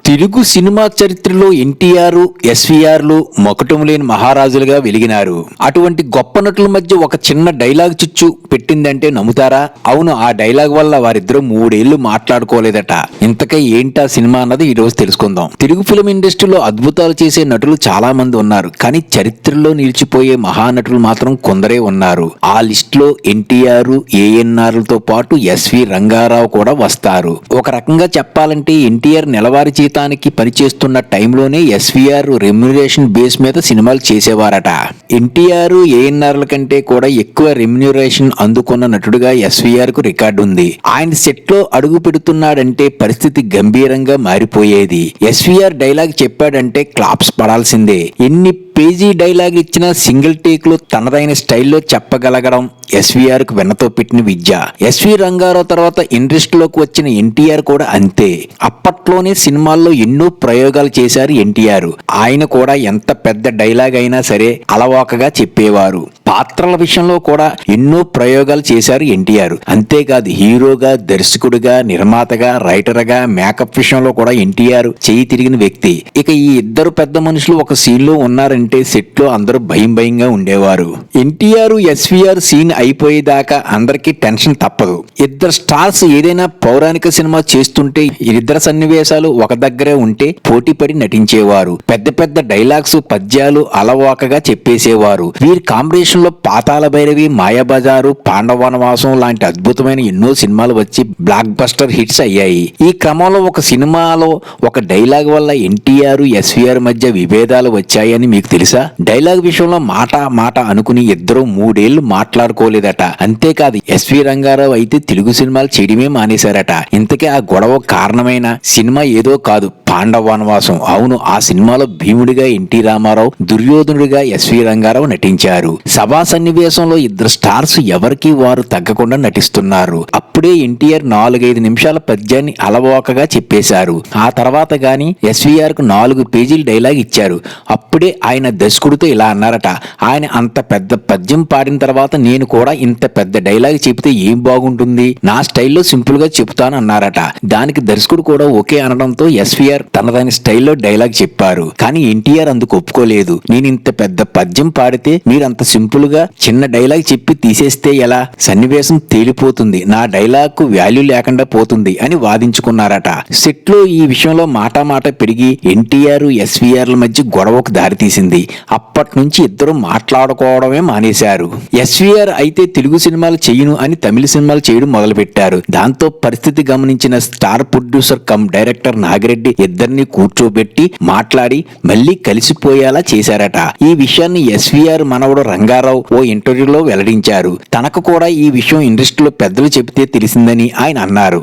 Telugu cinema చరిత్రలో ఎన్టీఆర్, ఎస్వీఆర్లు మొకటం లేని మహారాజులుగా వెలిగినారు. అటువంటి గొప్ప నటుల మధ్య ఒక చిన్న డైలాగ్ చిచ్చు పెట్టిందంటే నమ్ముతారా? అవును, ఆ డైలాగ్ వల్ల వారిద్దరూ 3 ఏళ్లు మాట్లాడుకోలేదట. ఇంతకై ఏంటా సినిమా అన్నది ఈ రోజు తెలుసుకుందాం. తెలుగు ఫిల్మ్ ఇండస్ట్రీలో అద్భుతాలు చేసే నటులు చాలా మంది ఉన్నారు, కానీ చరిత్రలో నిలిచిపోయే మహానటులు మాత్రం కొందరే ఉన్నారు. ఆ లిస్ట్ లో ఎన్టీఆర్, ఏఎన్ఆర్లతో పాటు ఎస్వి రంగారావు కూడా వస్తారు. ఒక రకంగా చెప్పాలంటే ఎన్టీఆర్ నెలవారీ జీతానికి పనిచేస్తున్న టైంలోనే ఎస్వీఆర్ రెమ్యునరేషన్ బేస్ మీద సినిమాలు చేసేవారట. ఎన్టీఆర్, ఏఎన్ఆర్ల కంటే కూడా ఎక్కువ రెమ్యునరేషన్ అందుకున్న నటుడుగా ఎస్వీఆర్ కు రికార్డు ఉంది. ఆయన సెట్ లో అడుగు పెడుతున్నాడంటే పరిస్థితి గంభీరంగా మారిపోయేది. ఎస్వీఆర్ డైలాగ్ చెప్పాడంటే క్లాప్స్ పడాల్సిందే. ఎన్ని పేజీ డైలాగ్ ఇచ్చిన సింగిల్ టేక్ లో తనదైన స్టైల్లో చెప్పగలగడం ఎస్వీఆర్ కు వెన్నతో పెట్టిన విద్య. ఎస్వి రంగారావు తర్వాత ఇండస్ట్రీలోకి వచ్చిన ఎన్టీఆర్ కూడా అంతే. అప్పట్లోనే సినిమాల్లో ఎన్నో ప్రయోగాలు చేశారు ఎన్టీఆర్. ఆయన కూడా ఎంత పెద్ద డైలాగ్ అయినా సరే అలవాకగా చెప్పేవారు. పాత్రల విషయంలో కూడా ఎన్నో ప్రయోగాలు చేశారు ఎన్టీఆర్. అంతేకాదు హీరోగా, దర్శకుడిగా, నిర్మాతగా, రైటర్గా, మేకప్ విషయంలో కూడా ఎన్టీఆర్ చేయి తిరిగిన వ్యక్తి. ఇక ఈ ఇద్దరు పెద్ద మనుషులు ఒక సీన్ లో ఉన్నారంటే సెట్ లో అందరూ భయంగా ఉండేవారు. ఎన్టీఆర్, ఎస్వీఆర్ సీన్ అయిపోయేదాకా అందరికీ టెన్షన్ తప్పదు. ఇద్దరు స్టార్స్ ఏదైనా పౌరాణిక సినిమా చేస్తుంటే ఇద్దరు సన్నివేశాలు ఒక దగ్గరే ఉంటే పోటీపడి నటించేవారు. పెద్ద పెద్ద డైలాగ్స్, పద్యాలు అలవాకగా చెప్పేసేవారు. వీరి కాంబినేషన్ లో పాతాళ భైరవి, మాయాబజారు, పాండవనవాసం లాంటి అద్భుతమైన ఎన్నో సినిమాలు వచ్చి బ్లాక్ బస్టర్ హిట్స్ అయ్యాయి. ఈ క్రమంలో ఒక సినిమాలో ఒక డైలాగ్ వల్ల ఎన్టీఆర్, ఎస్వీఆర్ మధ్య విభేదాలు వచ్చాయని మీకు తెలుసా? డైలాగ్ విషయంలో మాట అనుకుని ఇద్దరు 3 ఏళ్లు మాట్లాడుకోలేదట. అంతేకాదు ఎస్వి రంగారావు అయితే తెలుగు సినిమాలు చేయడమే మానేశారట. ఇంతకీ ఆ గొడవ కారణమైన సినిమా ఏదో కాదు, పాండవనవాసం. అవును, ఆ సినిమాలో భీముడిగా ఎన్టీ రామారావు, దుర్యోధనుడిగా ఎస్వి రంగారావు నటించారు. సభా సన్నివేశంలో ఇద్దరు స్టార్స్ ఎవరికి వారు తగ్గకుండా నటిస్తున్నారు. అప్పుడే ఎన్టీఆర్ 4-5 నిమిషాల పద్యాన్ని అలవోకగా చెప్పేశారు. ఆ తర్వాత గాని ఎస్వీఆర్ కు 4 పేజీల డైలాగ్ ఇచ్చారు. అప్పుడే ఆయన దర్శకుడితో ఇలా అన్నారట, ఆయన అంత పెద్ద పద్యం పాడిన తర్వాత నేను కూడా ఇంత పెద్ద డైలాగ్ చెబితే ఏం బాగుంటుంది, నా స్టైల్లో సింపుల్ గా చెబుతాను అన్నారట. దానికి దర్శకుడు కూడా ఓకే అనడంతో ఎస్వీఆర్ తనదైన స్టైల్లో డైలాగ్ చెప్పారు. కానీ ఎన్టీఆర్ అందుకు ఒప్పుకోలేదు. నేను ఇంత పెద్ద పద్యం పాడితే మీరంత సింపుల్ గా చిన్న డైలాగ్ చెప్పి తీసేస్తే ఎలా, సన్నివేశం తేలిపోతుంది, నా డైలాగ్ కు వాల్యూ లేకుండా పోతుంది అని వాదించుకున్నారట. సెట్ లో ఈ విషయంలో మాట పెరిగి ఎన్టీఆర్, ఎస్వీఆర్ల మధ్య గొడవకు దారితీసింది. అప్పటి నుంచి ఇద్దరు మాట్లాడుకోవడమే మానేశారు. ఎస్వీఆర్ అయితే తెలుగు సినిమాలు చేయను అని తమిళ సినిమాలు చేయడం మొదలుపెట్టారు. దాంతో పరిస్థితి గమనించిన star producer come director Nagireddy ఇద్దరిని కూర్చోబెట్టి మాట్లాడి మళ్లీ కలిసిపోయేలా చేశారట. ఈ విషయాన్ని ఎస్వీఆర్ మనవడు రంగారావు ఓ ఇంటర్వ్యూలో వెల్లడించారు. తనకు కూడా ఈ విషయం ఇండస్ట్రీలో పెద్దలు చెబితే తెలిసిందని ఆయన అన్నారు.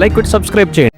లైక్, సబ్స్క్రైబ్ చేయండి.